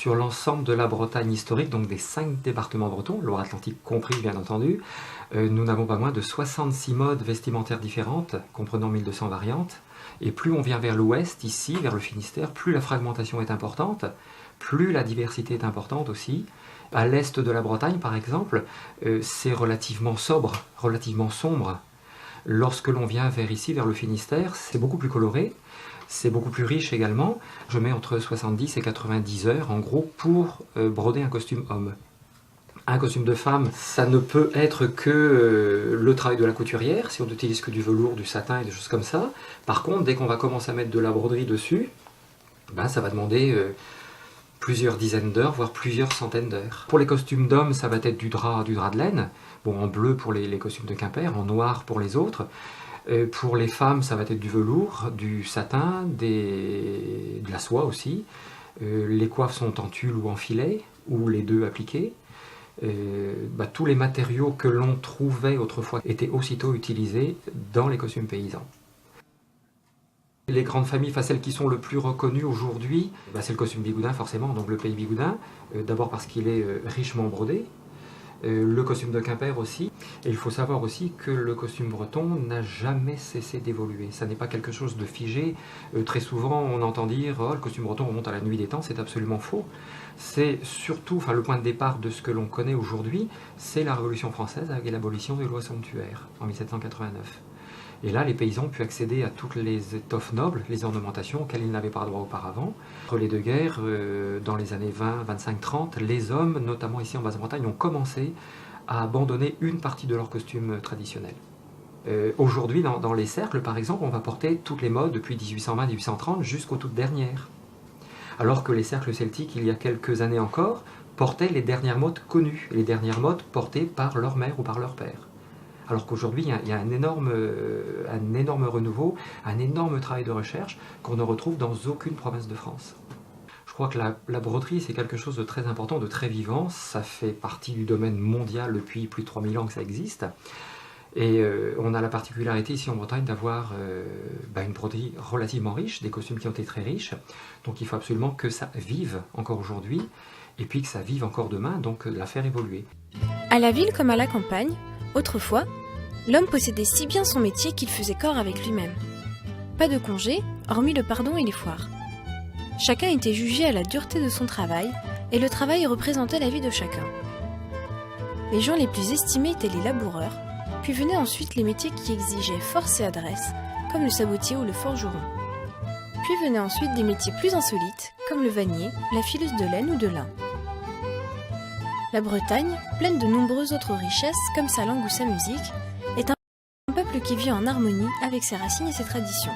sur l'ensemble de la Bretagne historique, donc des 5 départements bretons, Loire-Atlantique compris bien entendu, nous n'avons pas moins de 66 modes vestimentaires différentes, comprenant 1200 variantes. Et plus on vient vers l'ouest, ici, vers le Finistère, plus la fragmentation est importante, plus la diversité est importante aussi. À l'est de la Bretagne, par exemple, c'est relativement sobre, relativement sombre. Lorsque l'on vient vers ici, vers le Finistère, c'est beaucoup plus coloré, c'est beaucoup plus riche également. Je mets entre 70 et 90 heures, en gros, pour broder un costume homme. Un costume de femme, ça ne peut être que le travail de la couturière, si on n'utilise que du velours, du satin et des choses comme ça. Par contre, dès qu'on va commencer à mettre de la broderie dessus, ben, ça va demander plusieurs dizaines d'heures, voire plusieurs centaines d'heures. Pour les costumes d'hommes, ça va être du drap de laine, bon, en bleu pour les costumes de Quimper, en noir pour les autres. Pour les femmes, ça va être du velours, du satin, de la soie aussi. Les coiffes sont en tulle ou en filet, ou les deux appliqués. Tous les matériaux que l'on trouvait autrefois étaient aussitôt utilisés dans les costumes paysans. Les grandes familles, enfin celles qui sont le plus reconnues aujourd'hui, c'est le costume bigoudin forcément, donc le pays bigoudin, d'abord parce qu'il est richement brodé, le costume de Quimper aussi, et il faut savoir aussi que le costume breton n'a jamais cessé d'évoluer, ça n'est pas quelque chose de figé. Très souvent on entend dire oh, le costume breton remonte à la nuit des temps, c'est absolument faux. C'est surtout, enfin le point de départ de ce que l'on connaît aujourd'hui, c'est la Révolution française avec l'abolition des lois somptuaires en 1789. Et là, les paysans ont pu accéder à toutes les étoffes nobles, les ornementations auxquelles ils n'avaient pas droit auparavant. Entre les deux guerres, dans les années 20, 25, 30, les hommes, notamment ici en Basse-Bretagne, ont commencé à abandonner une partie de leur costume traditionnel. Aujourd'hui, dans les cercles, par exemple, on va porter toutes les modes depuis 1820-1830 jusqu'aux toutes dernières. Alors que les cercles celtiques, il y a quelques années encore, portaient les dernières modes connues, les dernières modes portées par leur mère ou par leur père. Alors qu'aujourd'hui, il y a un énorme renouveau, un énorme travail de recherche qu'on ne retrouve dans aucune province de France. Je crois que la broderie, c'est quelque chose de très important, de très vivant. Ça fait partie du domaine mondial depuis plus de 3000 ans que ça existe. Et on a la particularité ici en Bretagne d'avoir une broderie relativement riche, des costumes qui ont été très riches. Donc il faut absolument que ça vive encore aujourd'hui, et puis que ça vive encore demain, donc la faire évoluer. À la ville comme à la campagne, autrefois, l'homme possédait si bien son métier qu'il faisait corps avec lui-même. Pas de congé, hormis le pardon et les foires. Chacun était jugé à la dureté de son travail, et le travail représentait la vie de chacun. Les gens les plus estimés étaient les laboureurs, puis venaient ensuite les métiers qui exigeaient force et adresse, comme le sabotier ou le forgeron. Puis venaient ensuite des métiers plus insolites, comme le vannier, la fileuse de laine ou de lin. La Bretagne, pleine de nombreuses autres richesses, comme sa langue ou sa musique, est un peuple qui vit en harmonie avec ses racines et ses traditions.